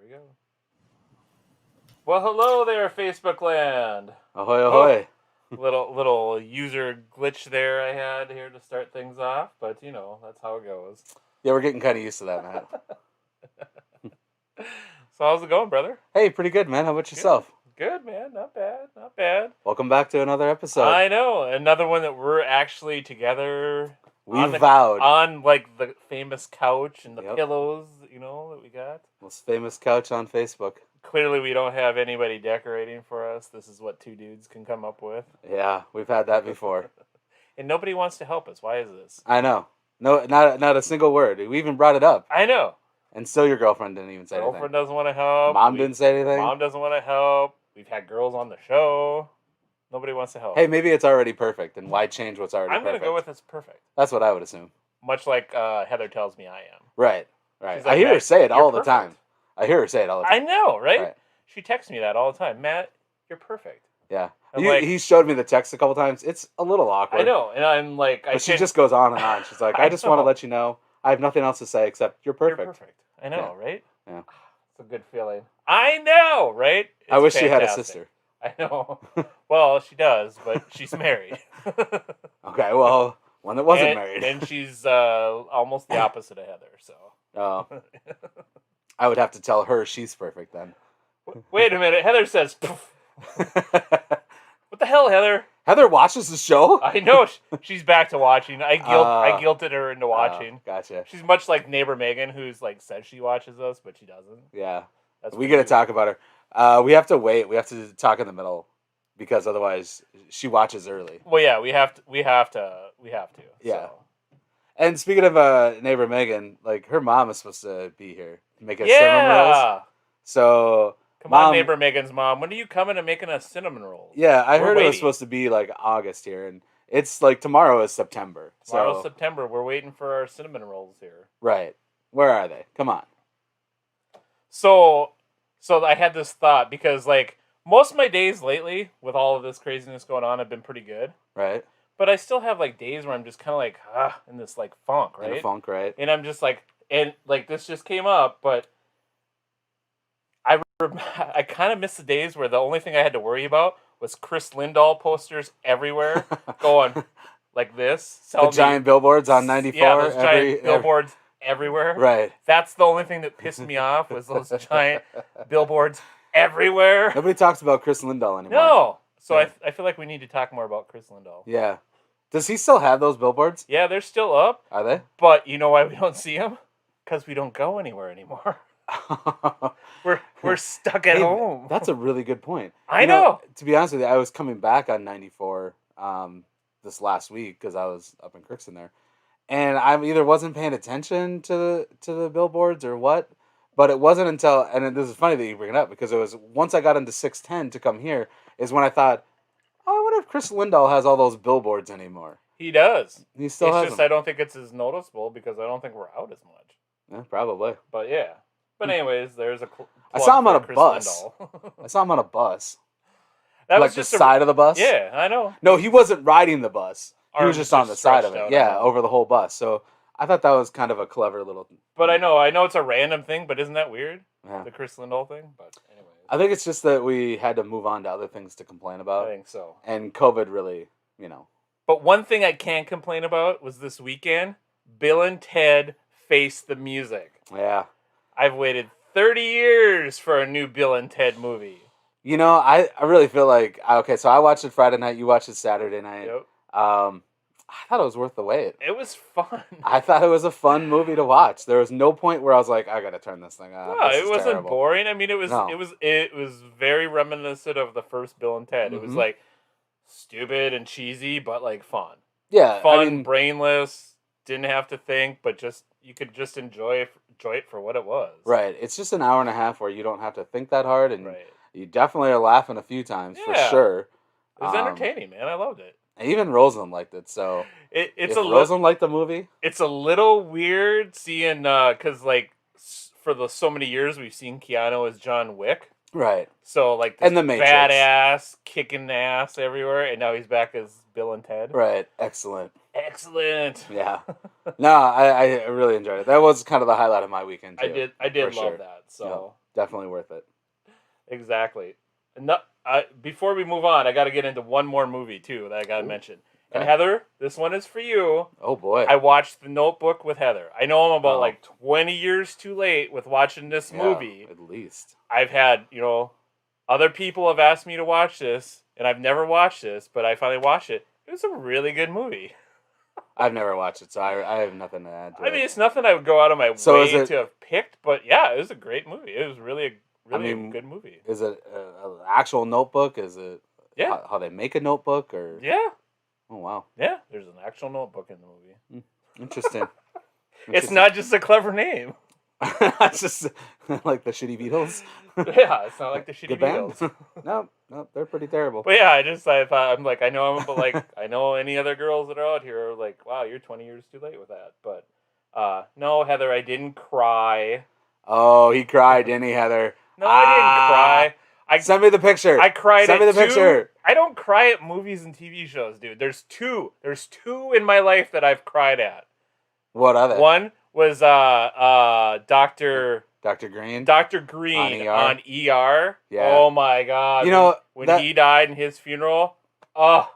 we go. Well, hello there, Facebook land. Ahoy, ahoy. Little user glitch there I had here to start things off, but that's how it goes. Yeah, we're getting kind of used to that, Matt. So how's it going, brother? Hey, pretty good, man. How about yourself? Good, man. Not bad. Not bad. Welcome back to another episode. I know. Another one that we're actually together. We vowed. On, like, the famous couch and the pillows, that we got. Most famous couch on Facebook. Clearly, we don't have anybody decorating for us. This is what two dudes can come up with. Yeah, we've had that before. And nobody wants to help us. Why is this? I know. No, not a single word. We even brought it up. I know. And still your girlfriend didn't even say anything. Girlfriend doesn't want to help. Mom didn't say anything. Mom doesn't want to help. We've had girls on the show. Nobody wants to help. Hey, maybe it's already perfect, and why change what's already perfect? I'm going to go with it's perfect. That's what I would assume. Much like Heather tells me I am. Right. Like, I hear her say it all the perfect. time. I know, right? She texts me that all the time. Matt, you're perfect. Yeah. Like, he showed me the text a couple times. It's a little awkward. I know, and I'm like... But she just goes on and on. She's like, I just want to let you know, I have nothing else to say except you're perfect. You're perfect. I know, right? Yeah. It's a good feeling. I know, right? It's I wish fantastic. she had a sister. I know. Well, she does, but she's married. Okay, well, one that wasn't married. And she's almost the opposite of Heather, so... Oh. I would have to tell her she's perfect then. Wait a minute. Heather says, poof. What the hell, Heather? Heather watches the show? I know. She's back to watching. I guilted her into watching. Gotcha. She's much like neighbor Megan, who's like says she watches us, but she doesn't. Yeah. We got to talk about her. We have to wait. We have to talk in the middle because otherwise she watches early. Well, yeah, we have to. Yeah. So. And speaking of neighbor Megan, like her mom is supposed to be here to make us cinnamon rolls. So come on, neighbor Megan's mom, when are you coming and making us cinnamon rolls? Yeah, I heard it was supposed to be like August here, and it's like tomorrow is September. Tomorrow's September. We're waiting for our cinnamon rolls here. Right. Where are they? Come on. So I had this thought because like most of my days lately with all of this craziness going on have been pretty good. Right. But I still have like days where I'm just kind of like in this like funk, right? In a funk, right? And I'm just like, and like this just came up, but I kind of miss the days where the only thing I had to worry about was Chris Lindahl posters everywhere, going like this. The giant billboards on 94. Yeah, those giant billboards everywhere. Right. That's the only thing that pissed me off was those giant billboards everywhere. Nobody talks about Chris Lindahl anymore. No. So I feel like we need to talk more about Chris Lindahl. Yeah. Does he still have those billboards? Yeah, they're still up. Are they? But you know why we don't see them? Because we don't go anywhere anymore. We're stuck at home. That's a really good point. I know. To be honest with you, I was coming back on 94 this last week because I was up in Crookston there. And I either wasn't paying attention to the billboards or what. But it wasn't until, and this is funny that you bring it up, because it was once I got into 610 to come here, is when I thought, oh, I wonder if Chris Lindahl has all those billboards anymore. He does. He still has them. I don't think it's as noticeable because I don't think we're out as much. Yeah, probably. But yeah. But anyways, there's a I saw him on a bus. I saw him on a bus. That like was just the side of the bus? Yeah, I know. No, he wasn't riding the bus. He was just on the side of it. Yeah, out. over the whole bus. So I thought that was kind of a clever little... But I know it's a random thing, but isn't that weird? Yeah. The Chris Lindahl thing? But anyways. I think it's just that we had to move on to other things to complain about. I think so. And COVID really, But one thing I can't complain about was this weekend, Bill and Ted Face the Music. Yeah. I've waited 30 years for a new Bill and Ted movie. I really feel like... Okay, so I watched it Friday night. You watched it Saturday night. Yep. I thought it was worth the wait. It was fun. I thought it was a fun movie to watch. There was no point where I was like, I gotta turn this thing on. No, it wasn't terrible. boring. I mean, it was very reminiscent of the first Bill and Ted. Mm-hmm. It was like stupid and cheesy, but like fun. Yeah, fun, brainless. Didn't have to think, but you could just enjoy it for what it was. Right. It's just an hour and a half where you don't have to think that hard, and right. You definitely are laughing a few times for sure. It was entertaining, man. I loved it. Even Roseland liked it, so Roseland liked the movie. It's a little weird seeing because like for so many years we've seen Keanu as John Wick, right? So like this and the Matrix. Badass kicking ass everywhere, and now he's back as Bill and Ted. Right, excellent. Yeah, no, I really enjoyed it. That was kind of the highlight of my weekend too. I did love that. So Definitely worth it. Exactly. And before we move on, I got to get into one more movie too that I got to mention. And Okay. Heather, this one is for you. Oh boy. I watched The Notebook with Heather. I know I'm about Oh. like 20 years too late with watching this movie. At least. I've had, other people have asked me to watch this, and I've never watched this, but I finally watched it. It was a really good movie. I've never watched it, so I have nothing to add to it. I mean, it's nothing I would go out of my So way is it- to have picked, but yeah, it was a great movie. It was really a good movie. Is it an actual notebook? Is it Yeah. how they make a notebook? Or Yeah. Oh wow, Yeah. There's an actual notebook in the movie. interesting. It's not just a clever name. It's just like the shitty Beatles. Yeah, it's not like the shitty Good band. Beatles. No, they're pretty terrible. But yeah, I thought I'm like I know any other girls that are out here are like, wow, you're 20 years too late with that. But no, Heather, I didn't cry. Oh, he cried, didn't he, Heather? No, I didn't cry. Send me the picture. I cried Send me at the picture. I don't cry at movies and TV shows, dude. There's two in my life that I've cried at. What are they? One was Dr. Green. Dr. Green on ER. Yeah. Oh my god. You know, when he died in his funeral. Oh.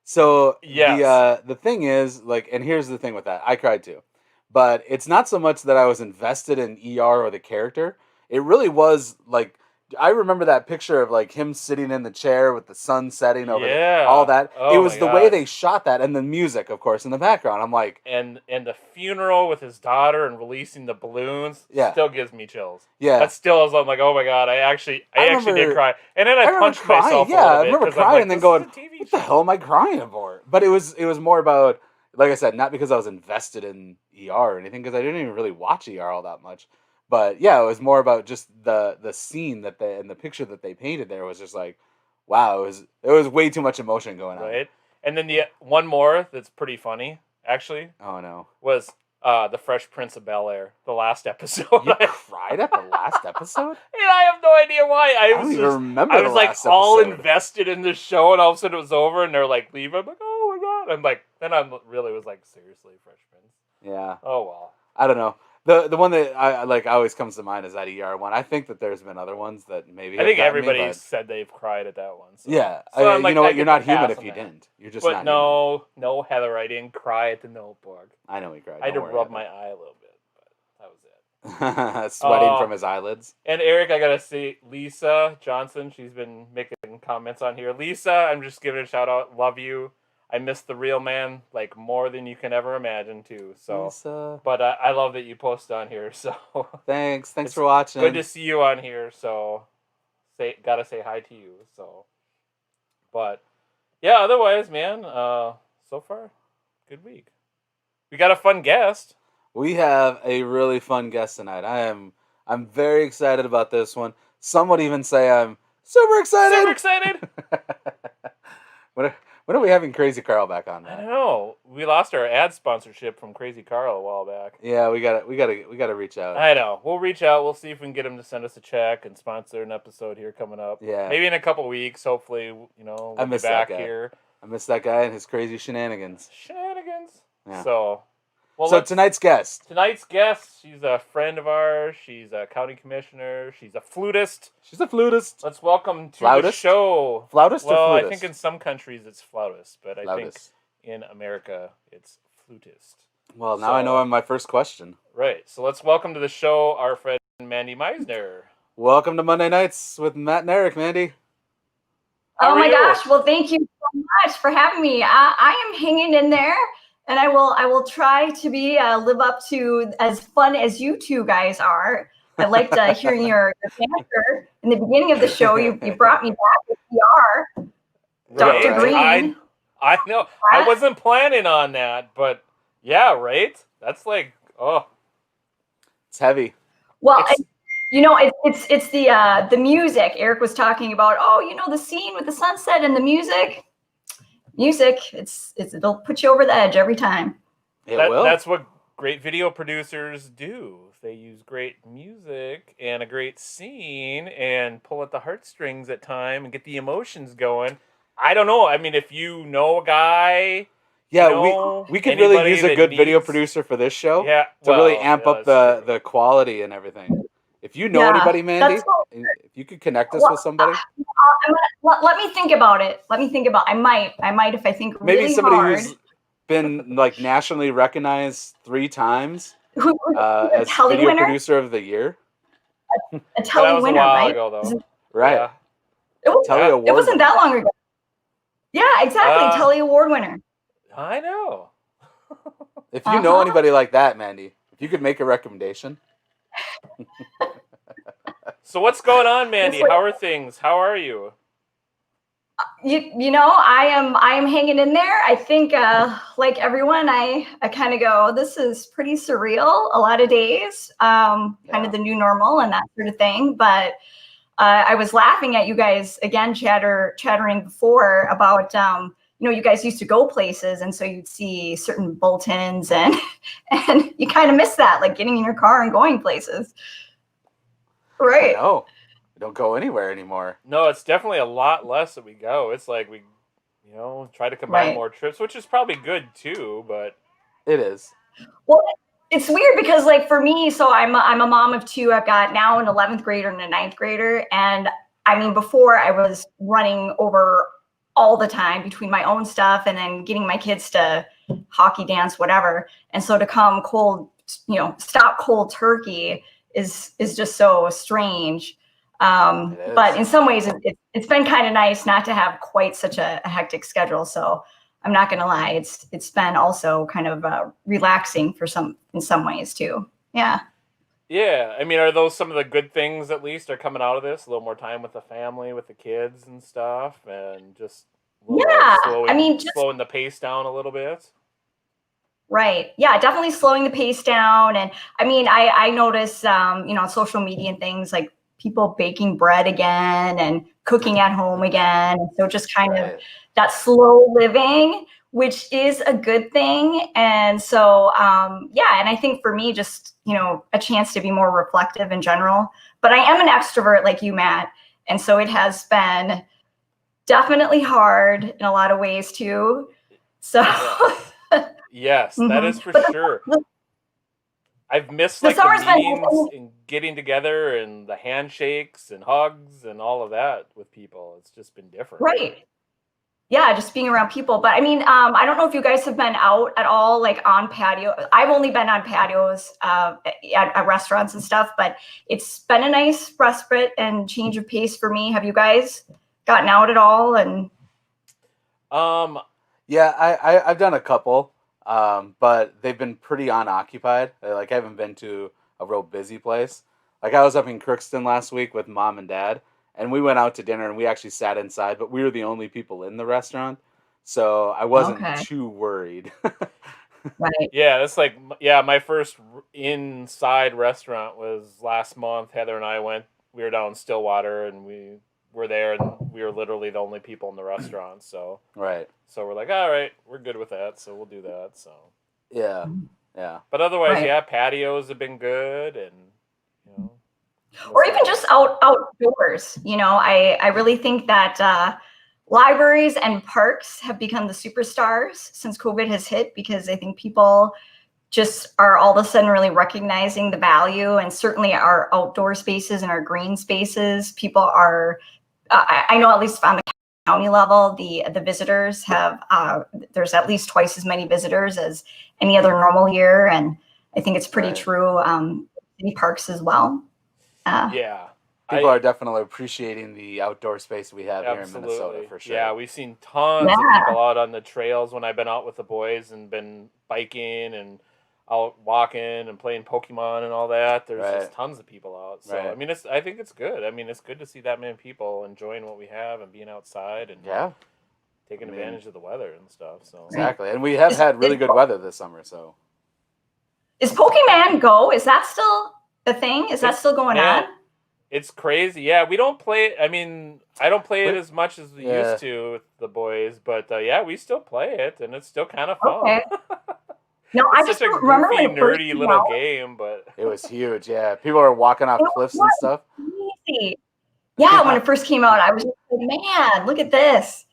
So yes. the thing is, like, and here's the thing with that. I cried too. But it's not so much that I was invested in ER or the character. It really was like I remember that picture of like him sitting in the chair with the sun setting over all that. Oh, it was the way they shot that, and the music, of course, in the background. I'm like, and the funeral with his daughter and releasing the balloons. Yeah. Still gives me chills. yeah. That still is. I'm like, oh my god, I actually remember- did cry, and then I remember punched crying. myself. Yeah, a little I bit, remember 'cause I'm crying like, and then this going, is a TV what the show. hell am I crying for? But it was more about, like I said, not because I was invested in ER or anything, because I didn't even really watch ER all that much. But yeah, it was more about just the scene that and the picture that they painted there was just like, wow, it was way too much emotion going on. Right, and then the one more that's pretty funny actually Oh no, was the Fresh Prince of Bel-Air, the last episode. you cried at the last episode? And I have no idea why. I don't even remember. I was the like last all episode. invested in this show, and all of a sudden it was over, and they're like, leave. I'm like, oh my god. I'm like, then I really was like, seriously, Fresh Prince. Yeah, Oh well. I don't know. The one that I like always comes to mind is that ER one. I think that there's been other ones that maybe. I think have gotten me, everybody but- said they've cried at that one. So. Yeah, So I'm like, you know I what? get You're the not human pass if on you that. didn't. You're just But not human. no, Heather, I didn't cry at the Notebook. I know he cried. I had to Don't worry rub about my eye a little bit, but that was it. it. Sweating from his eyelids. And Eric, I gotta say, Lisa Johnson, she's been making comments on here. Lisa, I'm just giving a shout out. Love you. I miss the real man like more than you can ever imagine too. So, Lisa, but I love that you post on here. So thanks It's for watching. good to see you on here. So gotta say hi to you. So, but yeah, otherwise, man, so far, good week. We got a fun guest. We have a really fun guest tonight. I'm very excited about this one. Some would even say I'm super excited. Super excited. When are we having Crazy Carl back on, I don't man? know. We lost our ad sponsorship from Crazy Carl a while back. Yeah, we gotta reach out. I know. We'll reach out. We'll see if we can get him to send us a check and sponsor an episode here coming up. Yeah. Maybe in a couple weeks. Hopefully, we'll I be miss that back guy. here. I miss that guy and his crazy shenanigans. Shenanigans. Yeah. So, well, So tonight's guest. tonight's guest, she's a friend of ours. She's a county commissioner. She's a flutist. She's a flutist. Let's welcome to the Flautist? show. Flautist Well, or I flutist? think in some countries it's flautist, but I think Flautist. in America it's flutist. Well, now I know So- I'm my first question. Right. So let's welcome to the show our friend Mandy Meisner. Welcome to Monday Nights with Matt and Eric, Mandy. How Oh are my you? gosh! Well, thank you so much for having me. I am hanging in there, and I will try to be live up to as fun as you two guys are. I liked hearing your banter in the beginning of the show. You brought me back with PR. Dr. Right. Green. I know. I wasn't planning on that, but yeah, right? That's like, oh, It's heavy. Well, It's- it's the music. Eric was talking about. Oh, the scene with the sunset and the music. Music. It'll put you over the edge every time. It will. that's what great video producers do. They use great music and a great scene and pull at the heartstrings at time and get the emotions going. I don't know. I mean, if you know a guy, Yeah, know, we could really anybody use a that good video needs- producer for this show yeah, to really well, amp yeah, up that's true. the quality and everything. If you know Yeah, anybody, Mandy, that's what, if you could connect us well, with somebody, let me think about it. Let me think about. I might if I think maybe really somebody hard. who's been like nationally recognized 3 times Who a as Telly video winner? producer of the year. A But that Telly was a winner, while right? ago, though. Right. Yeah. Telly Yeah. It award wasn't winner. that long ago. Yeah, exactly. Uh, Telly award winner. I know. If you know Uh-huh. anybody like that, Mandy, if you could make a recommendation. So what's going on, Mandy? It's like- How are things? How are you? You know, I am hanging in there. I think like everyone, I kind of go, this is pretty surreal. A lot of days, kind Yeah. of the new normal and that sort of thing. But I was laughing at you guys again, chattering before about you know, you guys used to go places, and so you'd see certain bulletins, and and you kind of miss that, like getting in your car and going places. Right. No, we don't go anywhere anymore. No, it's definitely a lot less that we go. It's like we, try to combine Right. more trips, which is probably good too. But It is. Well, it's weird because, like, for me, so I'm a mom of 2. I've got now an 11th grader and a 9th grader, and I mean, before I was running over all the time between my own stuff and then getting my kids to hockey, dance, whatever. And so to come cold, stop cold turkey is just so strange. It is. But in some ways, it's been kind of nice not to have quite such a hectic schedule. So I'm not gonna lie, it's been also kind of relaxing in some ways too. Yeah. yeah, I mean, are those some of the good things at least are coming out of this? A little more time with the family, with the kids and stuff, and just a little Yeah, slowing, I mean, just slowing the pace down a little bit. right. Yeah, definitely slowing the pace down. And I mean, I notice, on social media and things like people baking bread again and cooking at home again. So just kind of Right. that slow living, which is a good thing. And so, yeah, and I think for me, just, a chance to be more reflective in general. But I am an extrovert like you, Matt. And so it has been definitely hard in a lot of ways too. So. Yes, that is Mhm. for But sure. I've missed the like the summer's been meetings and getting together and the handshakes and hugs and all of that with people. It's just been different. right. Yeah, just being around people. But I mean, I don't know if you guys have been out at all, like on patio. I've only been on patios at restaurants and stuff, but it's been a nice respite and change of pace for me. Have you guys gotten out at all? And Um, Yeah, I've done a couple, but they've been pretty unoccupied. Like I haven't been to a real busy place. Like I was up in Crookston last week with mom and dad, and we went out to dinner and we actually sat inside, but we were the only people in the restaurant, so I wasn't okay, too worried. right. yeah, that's like my first inside restaurant was last month. Heather and I went. We were down in Stillwater, and we were there, and we were literally the only people in the restaurant. So Right. we're like, all right, we're good with that. So we'll do that. So, Yeah. Yeah. but otherwise, Right. yeah, patios have been good, and you know, Or even just outdoors. I really think that libraries and parks have become the superstars since COVID has hit, because I think people just are all of a sudden really recognizing the value, and certainly our outdoor spaces and our green spaces. People are, I know at least on the county level, the visitors have, there's at least twice as many visitors as any other normal year. And I think it's pretty Right. true, city parks as well. yeah, People are definitely appreciating the outdoor space we have here in Minnesota absolutely for sure. Yeah, we've seen tons of Yeah. people out on the trails when I've been out with the boys and been biking and out walking and playing Pokemon and all that. There's Right. just tons of people out. So Right. I mean, I think it's good. I mean, it's good to see that many people enjoying what we have and being outside and Yeah, taking I mean- advantage of the weather and stuff. So exactly. And we have had really good weather this summer, so Is Pokemon Go? Is that still a thing? Is that It's- still going man, on? it's crazy. Yeah, we don't play it. I mean, I don't play it We- as much as we yeah. used to with the boys, but yeah, we still play it, and it's still kind of fun. Okay. No, I It's just such a remember goofy, when it first nerdy came little out. game, but it was huge. Yeah, people are walking off It was cliffs and stuff. Crazy. Yeah, when it first came out, I was just like, man, look at this.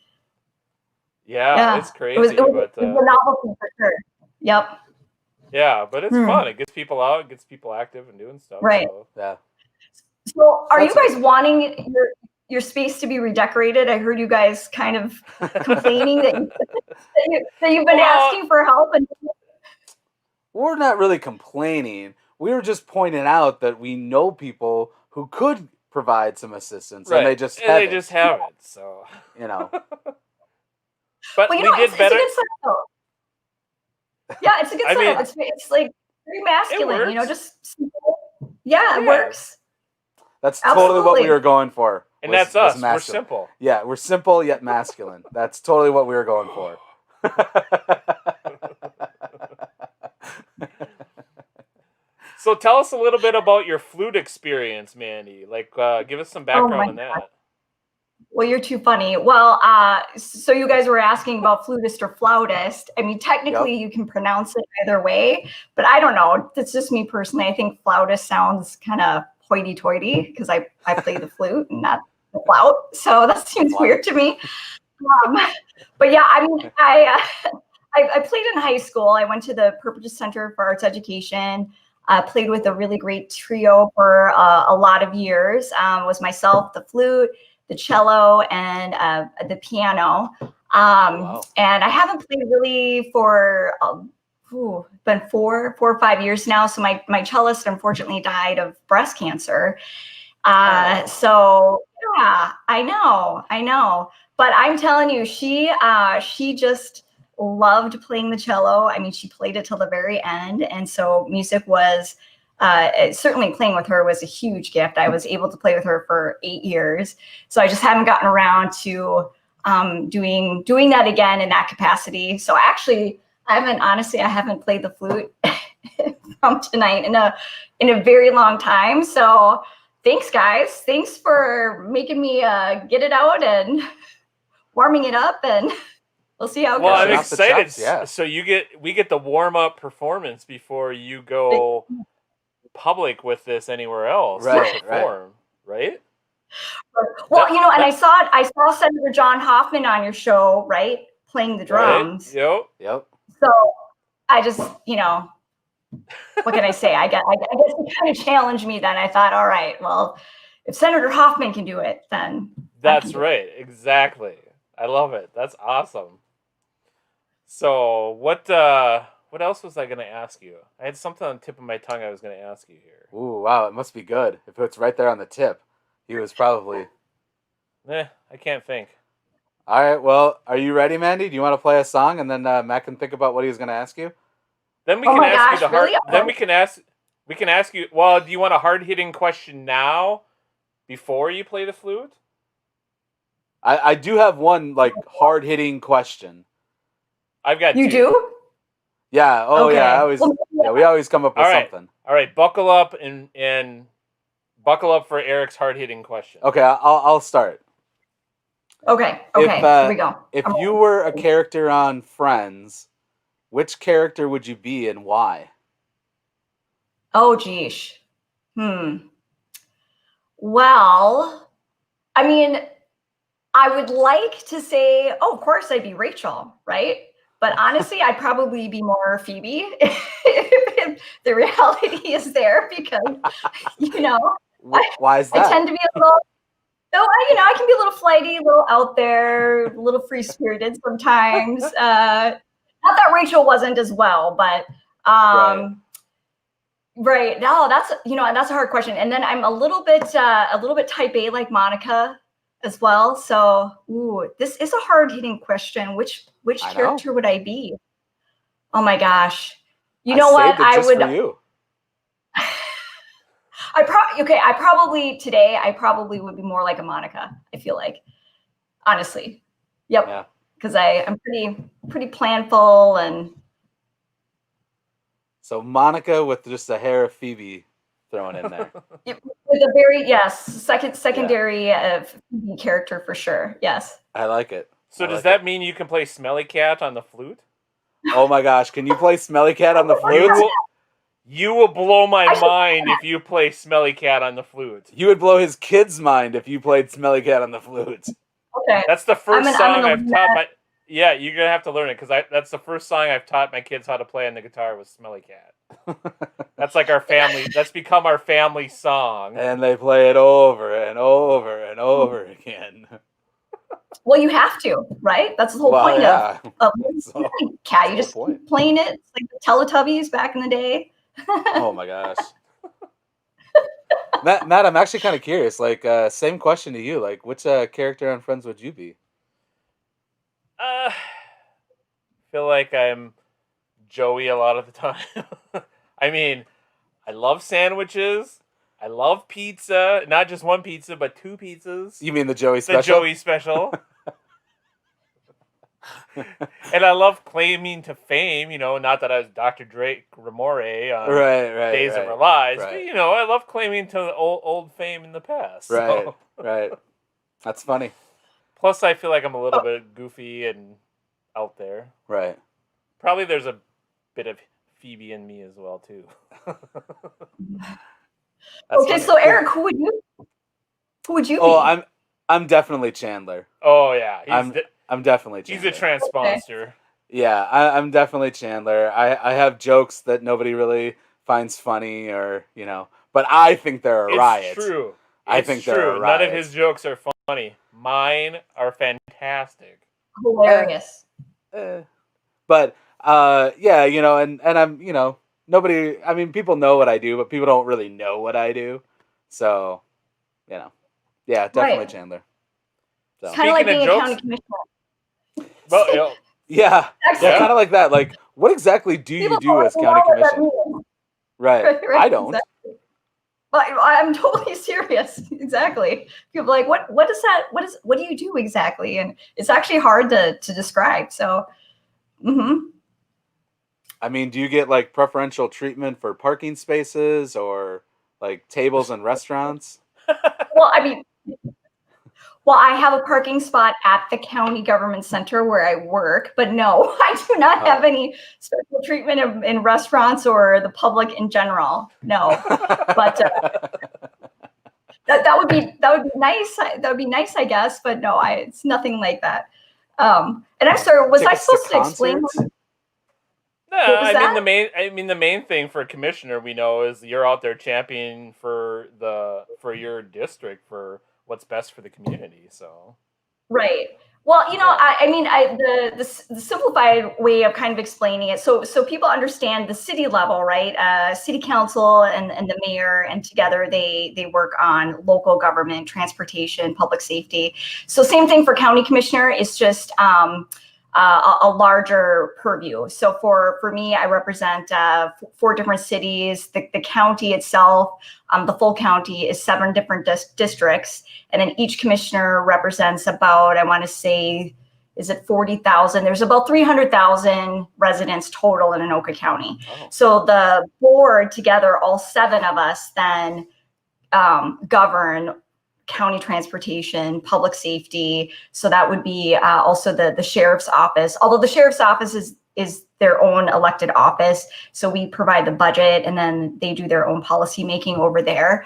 yeah, Yeah. it's It crazy. was, But a novelty for sure. Yep. yeah, but it's Hmm. fun. It gets people out, it gets people active and doing stuff. Right. So. Yeah, So are you That's guys wanting your space to be redecorated? I heard you guys kind of complaining that you've been Well, asking for help, and We're not really complaining. We were just pointing out that we know people who could provide some assistance, and they right. just And they haven't. just haven't. So, You know, but well, you we know, did it's a better. good setup. Yeah, it's a good I mean, setup. It's like very masculine, you know, works. just simple. Yeah, it Yeah. works. that's totally what we Absolutely. were going for. And was- that's was us. We're masculine. simple. Yeah, we're simple yet masculine. That's totally what we were going for. So tell us a little bit about your flute experience, Mandy. Like, give us some background on that. Well, you're too funny. Well, so you guys were asking about flutist or flautist. I mean, technically you can pronounce it either way, but I don't know. That's just me personally. I think flautist sounds kind of hoity-toity because I play the flute and not the flout. So that seems weird to me. But yeah, I mean, I played in high school. I went to the Purpose Center for Arts Education. Played with a really great trio for a lot of years. Was myself, the flute, the cello, and the piano. Wow. And I haven't played really for been 4 or 5 years now. So my cellist unfortunately died of breast cancer. So yeah, I know. But I'm telling you, she just loved playing the cello. I mean, she played it till the very end. And so music was certainly playing with her was a huge gift. I was able to play with her for 8 years. So I just haven't gotten around to doing that again in that capacity. So actually, I haven't played the flute from tonight in a very long time. So thanks, guys. Thanks for making me get it out and warming it up, and we'll see how it Well, goes. I'm Off the excited. chops, yeah. So we get the warm up performance before you go public with this anywhere else Right, to perform, right? Well, you know, and I saw Senator John Hoffman on your show, right, playing the drums. Right? Yep. Yep. So I just, you know, what can I say? I guess it kind of challenged me. Then I thought, all right, well, if Senator Hoffman can do it, then That's right. Exactly. I love it. That's awesome. So what else was I going to ask you? I had something on the tip of my tongue I was going to ask you here. Ooh, wow, it must be good. If it's right there on the tip, he was probably... I can't think. All right, well, are you ready, Mandy? Do you want to play a song, and then Matt can think about what he was going to ask you? Then we Oh can my ask you gosh, the hard. really? Then we can ask you. Well, do you want a hard hitting question now, before you play the flute? I do have one, like, hard-hitting question. I've got you two. do. Yeah, Okay. yeah, we always come up with All right. something. All right, buckle up and buckle up for Eric's hard hitting question. Okay, I'll start. Okay. If, Here we go. If you were a character on Friends, which character would you be and why? Oh, geesh. Well, I mean, I would like to say, oh, of course, I'd be Rachel, right? But honestly, I'd probably be more Phoebe if the reality is there, because, you know, Why is that? I tend to be a little, I can be a little flighty, a little out there, a little free-spirited sometimes. Not that Rachel wasn't as well, but right. No, that's a hard question. And then I'm a little bit type A like Monica as well. So, this is a hard hitting question. Which character would I be? Oh my gosh. You know what? I would. For you. I probably would be more like a Monica, I feel like. Honestly. Yep. Yeah. Because I'm pretty planful and. So Monica with just a hair of Phoebe thrown in there. With a very secondary Phoebe character for sure. Yes. I like it. So does that mean you can play Smelly Cat on the flute? Oh my gosh, can you play Smelly Cat on the flute? You will blow my mind if you play Smelly Cat on the flute. You would blow his kid's mind if you played Smelly Cat on the flute. Okay. That's the first song I've taught Yeah, you're gonna have to learn it, because that's the first song I've taught my kids how to play on the guitar was Smelly Cat. That's like our family. That's become our family song. And they play it over and over and over again. Well, you have to, right? That's the whole Well, point yeah. of So, Cat. You that's just the whole keep playing it. It's like the Teletubbies back in the day. oh my gosh. Matt, I'm actually kind of curious. Like, same question to you. Like, which character on Friends would you be? Feel like I'm Joey a lot of the time. I mean, I love sandwiches. I love pizza. Not just one pizza, but 2 pizzas. You mean the Joey The special? Joey special. And I love claiming to fame, not that I was Dr. Drake Ramore on right. Days of Our Lives, right. but, I love claiming to old fame in the past. Right, So. right. That's funny. Plus, I feel like I'm a little bit goofy and out there. Right. Probably there's a bit of Phoebe in me as well, too. Okay, funny. so Eric, who would you be? Oh, I'm definitely Chandler. Oh, yeah. I'm definitely He's Chandler. a transponster. Yeah, I'm definitely Chandler. I have jokes that nobody really finds funny or, but I think they're a riot. It's true. I think they're a riot. None of his jokes are funny. Mine are fantastic. Hilarious. But yeah, and I'm, nobody, I mean, people know what I do, but people don't really know what I do. So, yeah, definitely Right. Chandler. So. Kind of like Speaking being of a county jokes- commissioner. Well, Yeah, Actually, kind of like that. Like, what exactly do you people do don't as know county what that commission? means. Right. Right, I don't. exactly. But I'm totally serious. Exactly. People are like, what is that? What do you do exactly? And it's actually hard to describe. So, I mean, do you get like preferential treatment for parking spaces or like tables in restaurants? well, I have a parking spot at the county government center where I work, but no, I do not have any special treatment in restaurants or the public in general. No, but that would be nice. That would be nice, I guess. But no, it's nothing like that. And I'm sorry, was I Tickets supposed to concerts? explain? No, What was that? the main thing for a commissioner we know is you're out there championing for your district for what's best for the community. So Right. Well, the simplified way of kind of explaining it, so people understand the city level, right? City council and the mayor, and together they work on local government, transportation, public safety. So same thing for county commissioner. It's just a larger purview. So for me, I represent 4 different cities. The county itself, the full county, is 7 different districts. And then each commissioner represents about, I want to say, is it 40,000? There's about 300,000 residents total in Anoka County. Oh. So the board together, all 7 of us, then govern county transportation, public safety. So that would be also the sheriff's office. Although the sheriff's office is their own elected office. So we provide the budget and then they do their own policy making over there.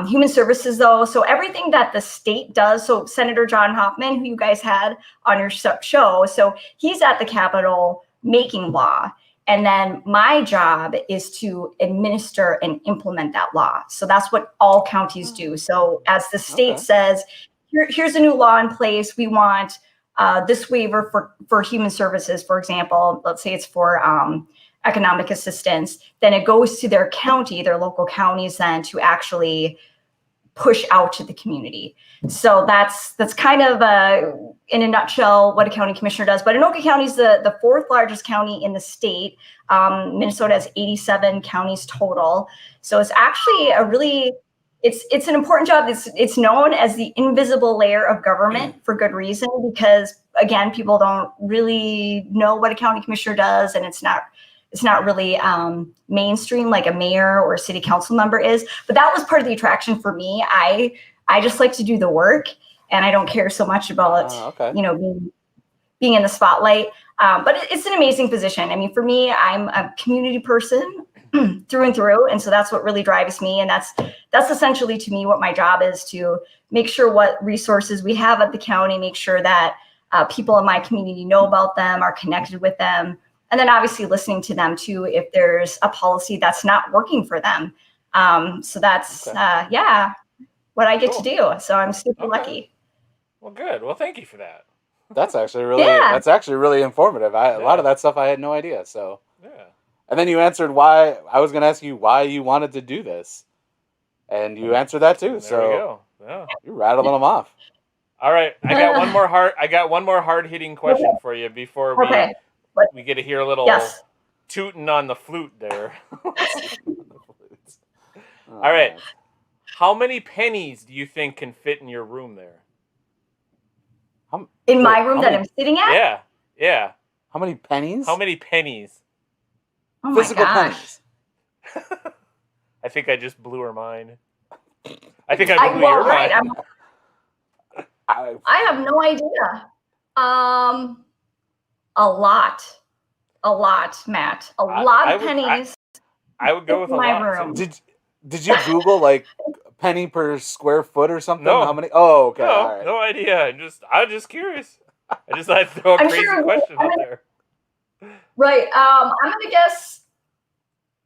Human services, though, so everything that the state does. So Senator John Hoffman, who you guys had on your show, so he's at the Capitol making law. And then my job is to administer and implement that law. So that's what all counties do. So as the state says, here's a new law in place. We want this waiver for human services, for example. Let's say it's for economic assistance. Then it goes to their county, their local counties, then to actually push out to the community. So that's kind of in a nutshell what a county commissioner does. But Anoka County is the 4th largest county in the state. Minnesota has 87 counties total. So it's actually it's an important job. It's known as the invisible layer of government for good reason, because again, people don't really know what a county commissioner does, and it's not really mainstream like a mayor or a city council member is. But that was part of the attraction for me. I just like to do the work, and I don't care so much about being in the spotlight. But it's an amazing position. I mean, for me, I'm a community person through and through, and so that's what really drives me. And that's essentially, to me, what my job is, to make sure what resources we have at the county, make sure that people in my community know about them, are connected with them, and then obviously listening to them too if there's a policy that's not working for them. So that's Okay. what I get Cool. to do. So I'm super Okay. lucky. Well, good. Well, thank you for that. That's actually Yeah. really informative. A lot of Yeah. that stuff I had no idea. So, Yeah. and then you answered why I was going to ask you why you wanted to do this, and you answered that too. There we So go. Yeah. you're rattling them off. All right. I got one more hard hitting question for you before Okay. we get to hear a little Yes. tooting on the flute there. Oh, All right. man. How many pennies do you think can fit in your room there? In my Wait, room how that many- I'm sitting at? Yeah. Yeah. How many pennies? How many pennies? Oh my Physical gosh. pennies. I think I just blew her mind. I think I blew well, your right, mind. I have no idea. A lot, Matt. A lot I of pennies. I would go with a in my lot room. too. Did you Google like penny per square foot or something? No. How many? Oh, okay. No, All right. no idea. I'm just curious. I just had to throw a I'm crazy sure- question out there. Right. I'm gonna guess.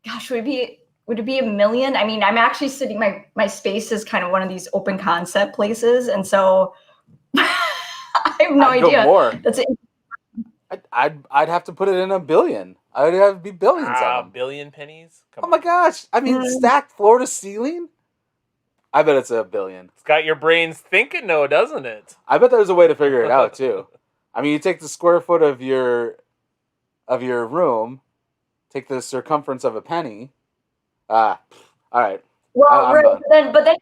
Gosh, would it be 1 million? I mean, I'm actually sitting. My space is kind of one of these open concept places, and so I have no I'd go idea. more. That's it. I'd have to put it in a billion. I'd have to be billions of them. Billion pennies? Come Oh my on. gosh! I mean, stacked floor to ceiling. I bet it's a billion. It's got your brains thinking, though, doesn't it? I bet there's a way to figure it out too. I mean, you take the square foot of your room, take the circumference of a penny. All right. Well, I'm right, done. but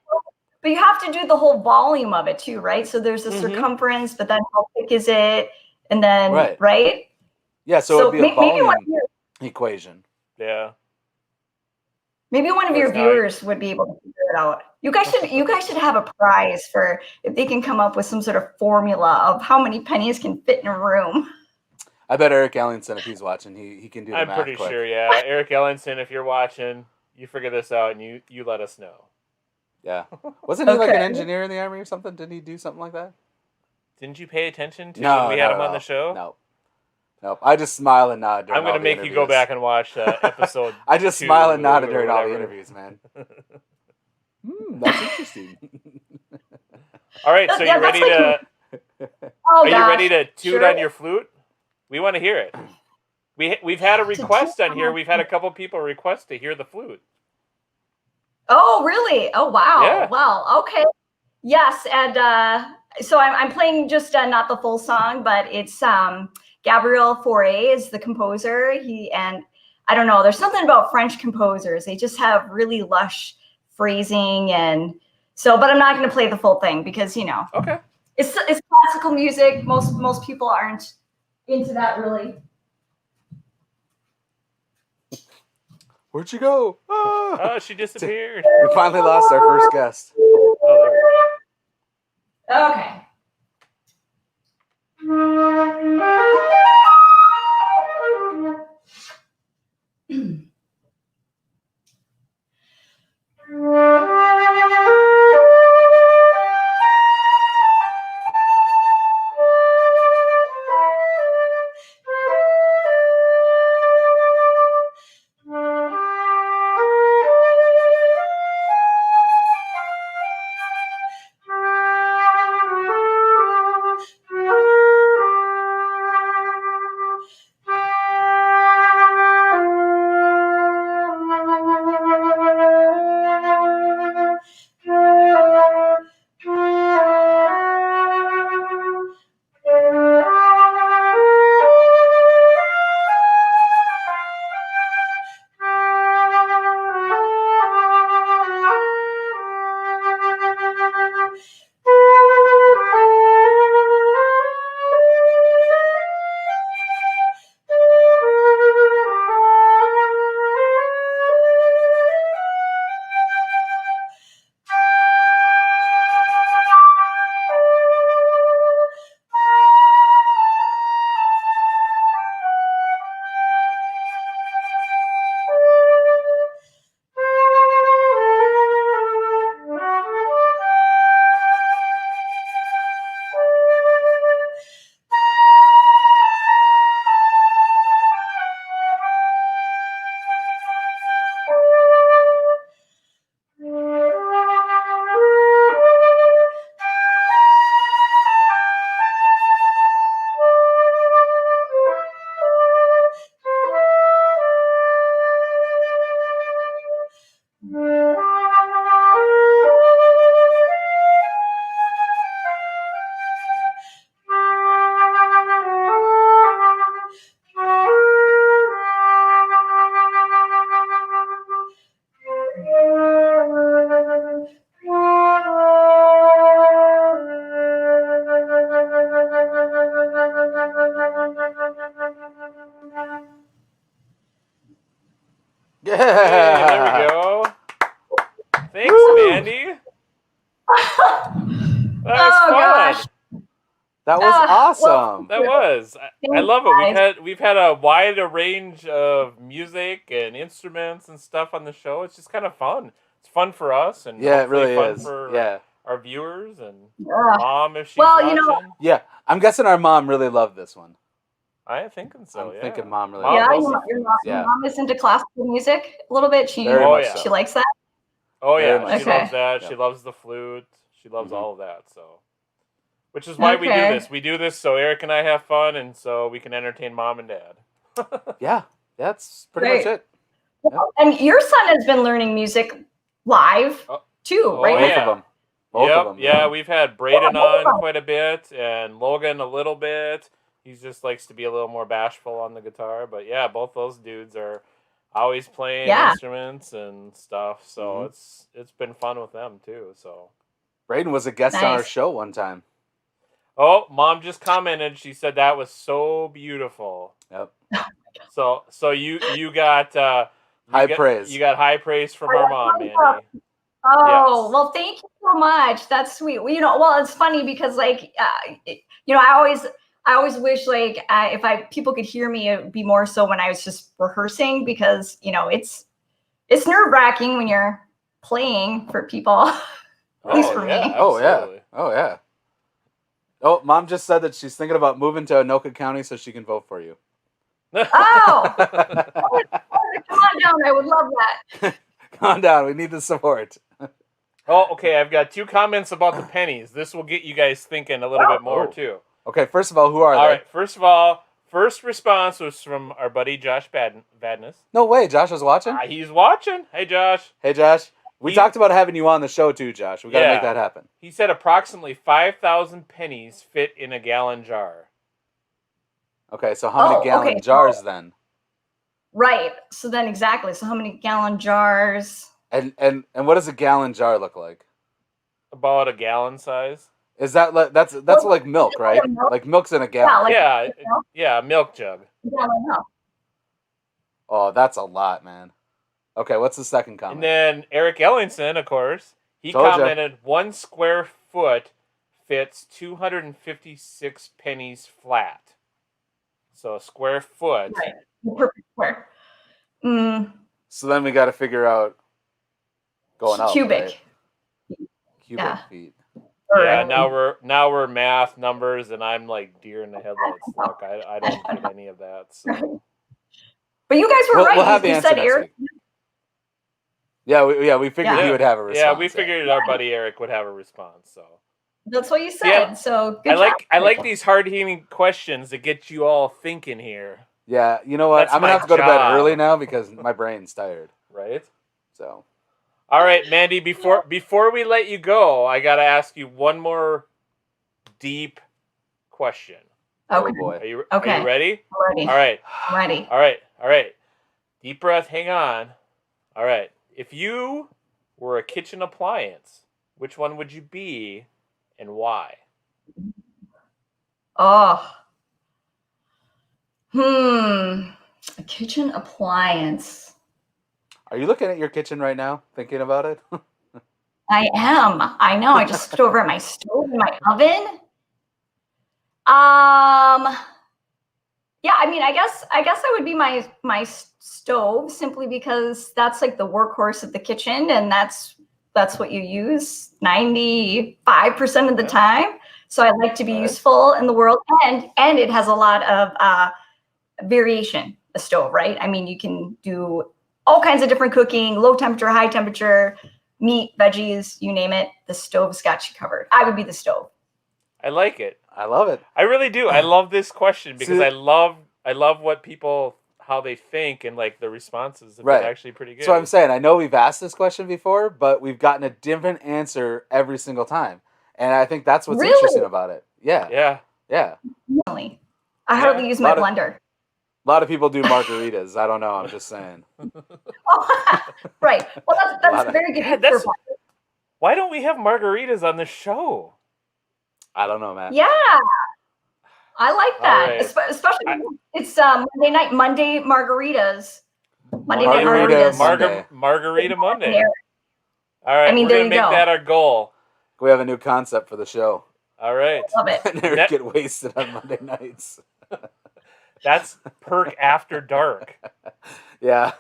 you have to do the whole volume of it too, right? So there's the Mhm. circumference, but then how thick is it? And then Right. Yeah, so it'd be a maybe volume one of your, equation. Yeah. maybe one of Or your it's not. viewers would be able to figure it out. You guys should have a prize for if they can come up with some sort of formula of how many pennies can fit in a room. I bet Eric Ellingson, if he's watching, he can do the I'm math pretty quick. sure, yeah. Eric Ellenson, if you're watching, you figure this out and you let us know. Yeah. Wasn't he like an Okay. engineer in the army or something? Didn't he do something like that? Didn't you pay attention to No, when we had not him at on the all. show? Nope. I just smile and nod during I'm going all to the make you go interviews. back and watch episode I just 2 smile and nod or during all the whatever. interviews, man. That's interesting. All right, so Yeah, you ready that's to Oh are you gosh. ready to toot Sure. on your flute? We want to hear it. We've had a request toot on here. We've had a couple people request to hear the flute. Oh, really? Oh, wow. Yeah. Well, okay. Yes, and so I'm playing just not the full song, but it's Gabriel Fauré is the composer. And I don't know, there's something about French composers. They just have really lush phrasing, and so. But I'm not going to play the full thing because Okay. it's classical music. Most people aren't into that really. Where'd you go? Ah! Oh, she disappeared. We finally lost our first guest. Oh, there we go. Okay. Yeah. Hey, there we go. Thanks, Woo! Mandy. That was Oh, fun. gosh. That was Well, awesome. That was. I thanks, love it. guys. We've had a wide range of music and instruments and stuff on the show. It's just kind of fun. It's fun for us and Yeah, it hopefully really fun is. for Yeah. our viewers and Ugh. mom if she's Well, watching. you know- Yeah. I'm guessing our mom really loved this one. I'm thinking so. I'm yeah. thinking mom really Mom Yeah, knows your, the your, foods. mom, Yeah. your mom is into classical music a little bit. She Very Oh, much yeah. so. she likes that. Oh Very yeah, much she so. loves that. Yep. She loves the flute. She loves Mhm. all of that. So, which is why we do Okay. this. We do this so Eric and I have fun, and so we can entertain mom and dad. Yeah. That's pretty Great. much it. And your son has been learning music live Oh. too, Oh, right? Both yeah. of them. Both Yep, of them. yeah, we've had Braden both of on them. quite a bit, and Logan a little bit. He just likes to be a little more bashful on the guitar, but yeah, both those dudes are always playing Yeah. instruments and stuff. So Mhm. it's been fun with them too. So Braden was a guest on our Nice. show one time. oh, mom just commented. She said that was so beautiful. Yep. So you got High praise. You got high praise from Oh, our that's mom, Mandy. wonderful. Oh, Yes. well, thank you so much. That's sweet. Well, well, it's funny because like, I always wish like if people could hear me, it would be more so when I was just rehearsing because, it's nerve wracking when you're playing for people. At least Oh, for yeah, me. Oh yeah. absolutely. Oh yeah. Oh, mom just said that she's thinking about moving to Anoka County so she can vote for you. Oh, come on down. I would love that. Calm down. We need the support. Oh, okay. I've got 2 comments about the pennies. This will get you guys thinking a little bit more Oh. too. Okay, first of all, who are All they? right. First of all, first response was from our buddy Josh Badness. No way, Josh was watching? He's watching. Hey, Josh. Hey Josh. We He- talked about having you on the show too, Josh. We gotta Yeah. make that happen. He said approximately 5,000 pennies fit in a gallon jar. Okay, so how many Oh, gallon okay. jars then? Right. So then exactly. So how many gallon jars? And what does a gallon jar look like? About a gallon size. Is that like that's Well, like milk, right? milk. Like milk's in a gallon. like- Yeah, milk? yeah, a milk jug. Gallon milk. Oh, that's a lot, man. Okay, what's the second comment? And then Eric Ellingson, of course, he Told ya. commented 1 square foot fits 256 pennies flat. So a square foot. Right. The perfect square. So then we got to figure out going up. Cubic. right? Cubic Yeah. feet. Yeah, Right. now we're math numbers, and I'm like deer in the headlights. Look, I don't get any of that. So But you guys were We'll, right. we'll have the you answer said next Eric. week. We figured Yeah. he would have a response. yeah, we figured our buddy Eric would have a response. So That's what you said. Yeah. So good I like job. these hard hitting questions that get you all thinking here, Yeah, you know what? That's I'm gonna my have to go to bed job. early now because my brain's tired. right? So All right, Mandy. Before we let you go, I gotta ask you one more deep question. Okay. oh boy. Are you Okay. ready? I'm ready. All right. I'm ready. All right. Deep breath. Hang on. All right. If you were a kitchen appliance, which one would you be, and why? Oh. A kitchen appliance. Are you looking at your kitchen right now, thinking about it? I am. I know. I just looked over at my stove and my oven. Yeah, I mean, I guess I would be my stove simply because that's like the workhorse of the kitchen, and that's what you use 95% of the Yeah. time. So I like to be Right. useful in the world, and it has a lot of variation. A stove, right? I mean, you can do all kinds of different cooking, low temperature, high temperature, meat, veggies, you name it. The stove's got you covered. I would be the stove. I like it. I love it. I really do. I love this question because See- I love what people how they think and like the responses have Right. been actually pretty good. So I'm saying I know we've asked this question before, but we've gotten a different answer every single time, and I think that's what's Really? interesting about it. Yeah, yeah. yeah. Really. I hardly Yeah. use my Lot of- blender. A lot of people do margaritas. I don't know. I'm just saying. Right. Well, lot that's of- very good. Yeah, that's- Why don't we have margaritas on the show? I don't know, man. Yeah. I like that. All right. Especially I- it's Monday night, Monday margaritas. Monday night Margarita margaritas. Monday. Margarita Monday. All right, I mean, we're there gonna you make go. that our goal. We have a new concept for the show. All right, Love it. Never Net- get wasted on Monday nights. that's Perk After Dark. Yeah.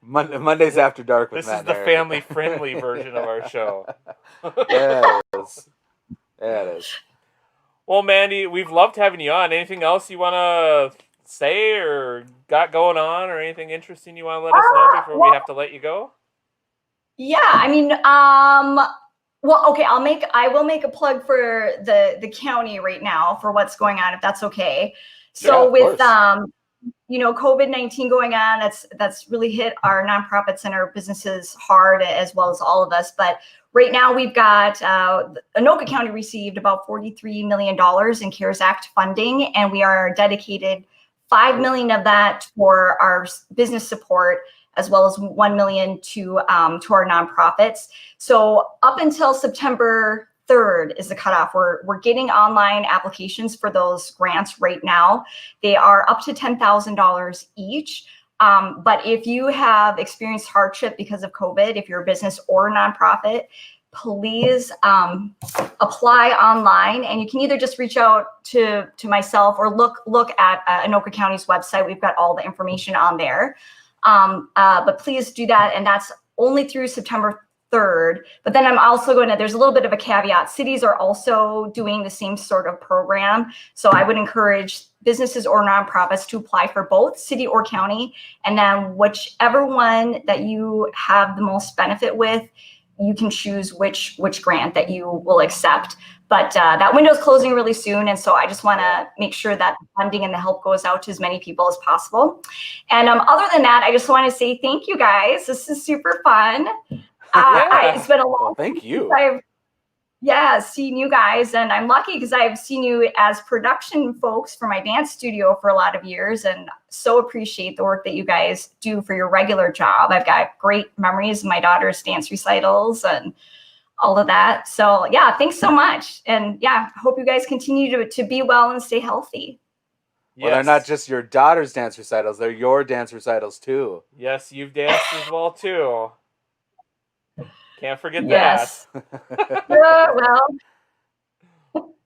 Mondays after dark with This Matt is the and Eric. family-friendly version of our show. Yeah, it is. Yeah, it is. Well, Mandy, we've loved having you on. Anything else you want to say or got going on, or anything interesting you want to let us know before we have to let you go? Yeah, I mean, well, okay, I will make a plug for the county right now for what's going on, if that's okay. So Yeah, of with course. COVID-19 going on, that's really hit our nonprofits and our businesses hard, as well as all of us. But right now we've got Anoka County received about $43 million in CARES Act funding, and we are dedicated $5 million of that for our business support, as well as $1 million to our nonprofits. So up until September 3rd is the cutoff. We're getting online applications for those grants right now. They are up to $10,000 each. But if you have experienced hardship because of COVID, if you're a business or a nonprofit, please apply online, and you can either just reach out to myself or look at Anoka County's website. We've got all the information on there. But please do that, and that's only through September 3rd. But then I'm also there's a little bit of a caveat. Cities are also doing the same sort of program. So I would encourage businesses or nonprofits to apply for both city or county. And then whichever one that you have the most benefit with, you can choose which grant that you will accept. But that window is closing really soon. And so I just want to make sure that the funding and the help goes out to as many people as possible. And other than that, I just want to say thank you guys. This is super fun. It's been a long Thank you. I've seen you guys, and I'm lucky because I've seen you as production folks for my dance studio for a lot of years, and so appreciate the work that you guys do for your regular job. I've got great memories of my daughter's dance recitals and all of that. So yeah, thanks so much. And yeah, hope you guys continue to be well and stay healthy. Well, they're not just your daughter's dance recitals, they're your dance recitals too. Yes, you've danced as well too. Can't forget Yes. that. Well,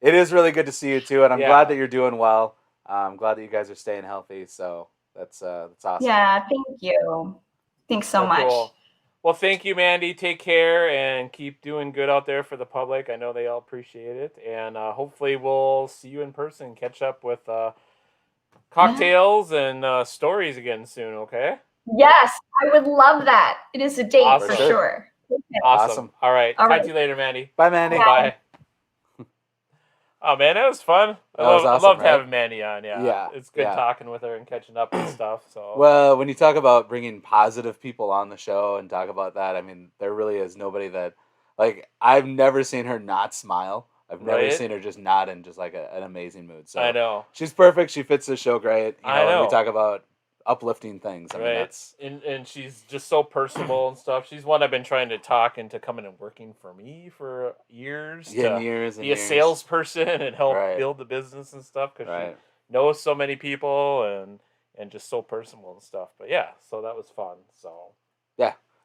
It is really good to see you too, and I'm Yeah. glad that you're doing well. I'm glad that you guys are staying healthy. So that's awesome. yeah, thank you. Thanks so much. Cool. Well, thank you, Mandy. Take care and keep doing good out there for the public. I know they all appreciate it. And hopefully we'll see you in person, catch up with cocktails and stories again soon, okay? Yes, I would love that. It is a date Awesome. for sure. Awesome. All right. All Talk right. to you later, Mandy. Bye, Mandy. Bye. Oh, man, that was fun. That was I awesome, loved right? having Mandy on, yeah. Yeah, It's good yeah. talking with her and catching up and stuff. So Well, when you talk about bringing positive people on the show and talk about that, I mean, there really is nobody that, like, I've never seen her not smile. I've never Right? seen her just not in just like an amazing mood. So I know. she's perfect. She fits the show great. You know, I when know. we talk about uplifting things. I mean, Right. that's And she's just so personable and stuff. She's one I've been trying to talk into coming and working for me for years. yeah, to years and be a years. salesperson and help Right. build the business and stuff because Right. she knows so many people and just so personal and stuff. But yeah, so that was fun. So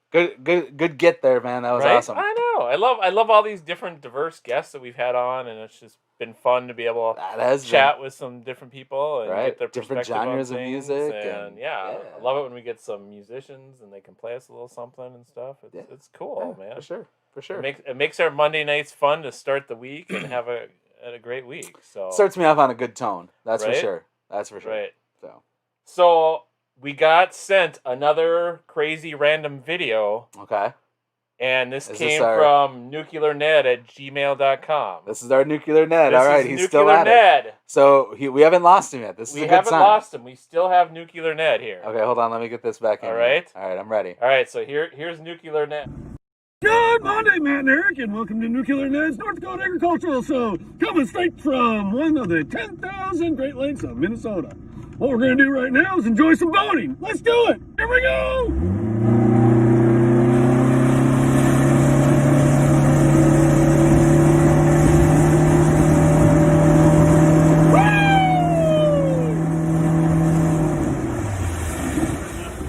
Good get there, man. That was right? awesome. I know. I love all these different diverse guests that we've had on, and it's just been fun to be able to That has been- chat with some different people and Right. get their Different perspective on genres of things, music and and- yeah, yeah. I love it when we get some musicians and they can play us a little something and stuff. Yeah. It's cool, Yeah, man. for sure. For sure. It makes our Monday nights fun to start the week and have a great week. So Starts me off on a good tone. That's for Right? sure. That's for sure. right. So We got sent another crazy random video, okay, and this Is came this our- from nuclearned@gmail.com. this is our Nuclear Ned. This All right, is he's still Nuclear at it. Ned. So we haven't lost him yet. This is We a good haven't sign. lost him. We still have Nuclear Ned here. Okay, hold on. Let me get this back in. All here. right. All right, I'm ready. All right, so here's Nuclear Ned. Good Monday, Matt and Eric, and welcome to Nuclear Ned's North Dakota Agricultural Show, coming straight from one of the 10,000 Great Lakes of Minnesota. What we're going to do right now is enjoy some boating. Let's do it! Here we go!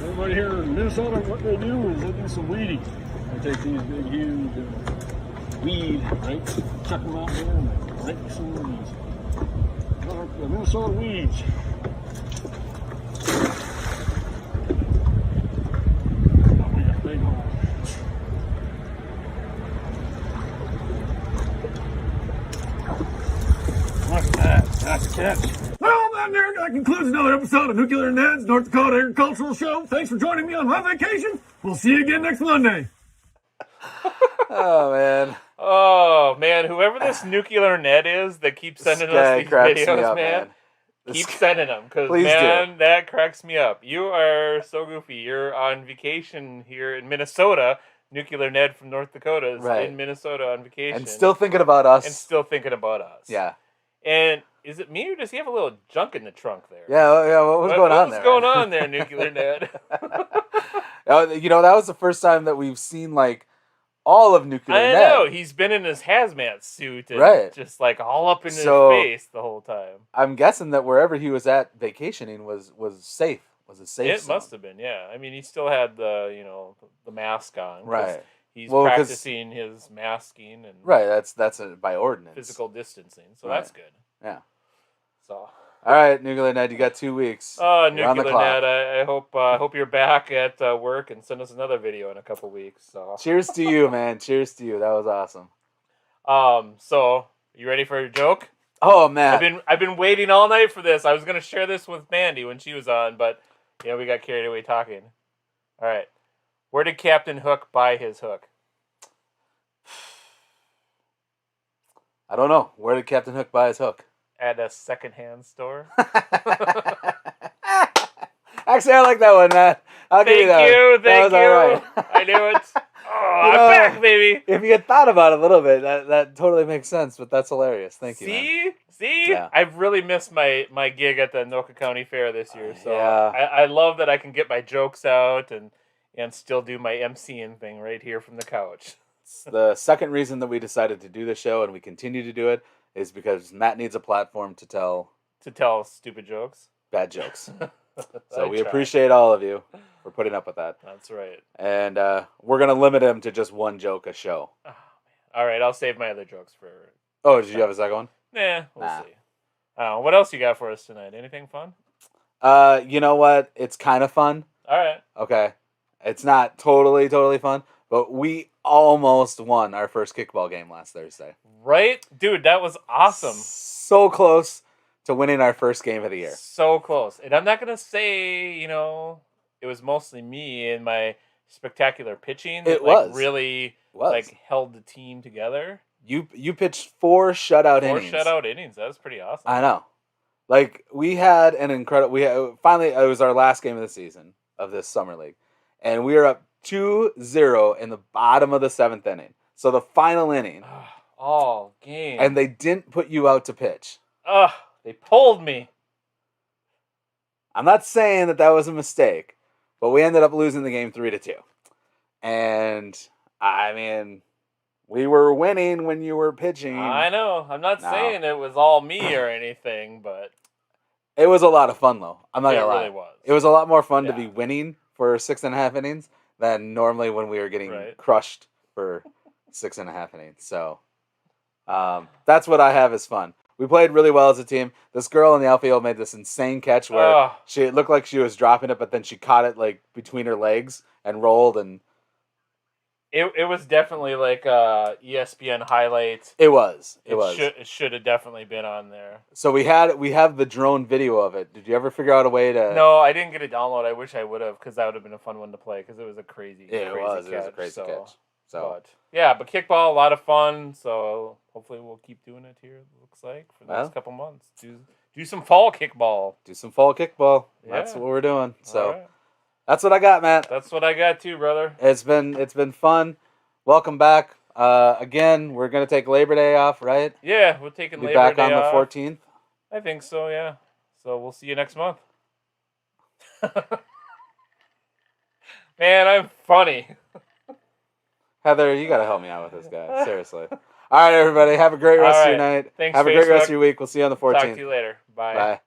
Everybody here some weedy. I take these big, huge weed, right? Chuck them out there and rake some of these the Minnesota weeds. Oh, we got big hole. Look at that. That's a catch. Well, that concludes another episode of Nuclear Ned's North Dakota Agricultural Show. Thanks for joining me on my vacation. We'll see you again next Monday. Oh man. Oh man, whoever this Nuclear Ned is that keeps sending guy us these cracks me videos, up, man. This Keep guy- sending them, because Please man, that cracks me up. You are so goofy. You're on vacation here in Minnesota. Nuclear Ned from North Dakota is Right. in Minnesota on vacation, And still thinking about us. and still thinking about us. Yeah. And is it me, or does he have a little junk in the trunk there? Yeah. What was going on What's there? going man? on there, Nuclear Ned? You know, that was the first time that we've seen like all of Nuclear I Ned. know, he's been in his hazmat suit and Right. just like all up in So- his face the whole time. I'm guessing that wherever he was at vacationing was safe. Was a safe It zone. must have been, yeah. I mean, he still had the mask on. 'cause Right. He's Well, 'cause- practicing his masking and Right. That's by ordinance. physical distancing, so Right. that's good. Yeah. So, All right, Nuclear Ned, you got 2 weeks. oh, You're on the Nuclear clock. Ned, I hope you're back at work and send us another video in a couple weeks. So, Cheers to you, man. Cheers to you. That was awesome. so you ready for a joke? Oh man. I've been waiting all night for this. I was gonna share this with Mandy when she was on, but we got carried away talking. All right, where did Captain Hook buy his hook? I don't know. Where did Captain Hook buy his hook? At a secondhand store. Actually, I like that one, man. I'll give you that. one. That Thank was you. all right. I knew it. Oh, You I'm know, back, baby. If you had thought about it a little bit, that totally makes sense. But that's hilarious. Thank you, man. See, Yeah. I've really missed my gig at the Anoka County Fair this year. So Yeah. I love that I can get my jokes out and still do my MCing thing right here from the couch. The second reason that we decided to do the show and we continue to do it is because Matt needs a platform to tell To tell stupid jokes. bad jokes. So I we try. appreciate all of you for putting up with that. That's right. And we're going to limit him to just one joke a show. Oh, man. All right, I'll save my other jokes for. Oh, did you have a second one? Nah, we'll Nah. see. What else you got for us tonight? Anything fun? You know what? It's kind of fun. All right. Okay. It's not totally fun, but we almost won our first kickball game last Thursday. Right, dude, that was awesome. So close to winning our first game of the year. So close. And I'm not going to say, it was mostly me and my spectacular pitching that It was. really It was. held the team together. You pitched 4 shutout 4 innings. shutout innings. That was pretty awesome. I know. Like we had an incredible finally it was our last game of the season of this summer league. And we were up 2-0 in the bottom of the 7th inning. So the final inning. All game. And they didn't put you out to pitch. They pulled me. I'm not saying that was a mistake, but we ended up losing the game 3-2. And I mean, we were winning when you were pitching. I know. I'm not No. saying it was all me or anything, but It was a lot of fun though. I'm not it gonna lie. really was. It was a lot more fun to Yeah. be winning for 6.5 innings than normally when we were getting Right. crushed for 6.5 innings. So that's what I have as fun. We played really well as a team. This girl in the outfield made this insane catch where Oh. it looked like she was dropping it, but then she caught it like between her legs and rolled, and It was definitely like ESPN highlight. it was. It should have definitely been on there. So we have the drone video of it. Did you ever figure out a way to? No, I didn't get a download. I wish I would have, because that would have been a fun one to play, because it was a crazy, Yeah, crazy it was. catch. It was a crazy catch. So But yeah, but kickball, a lot of fun. So hopefully we'll keep doing it here. It looks like for the Well. next couple months. Do some fall kickball. do some fall kickball. That's Yeah. what we're doing. So All right. that's what I got, Matt. That's what I got too, brother. It's been fun. Welcome back. Again, we're gonna take Labor Day off, right? Yeah, we're taking Be Labor back Day on the off. 14th. I think so. Yeah. So we'll see you next month. Man, I'm funny. Heather, you gotta help me out with this guy. Seriously. All right, everybody. Have a great rest All of your right. night. Thanks, Have a great rest Facebook. of your week. We'll see you on the 14th. Talk to you later. Bye. Bye.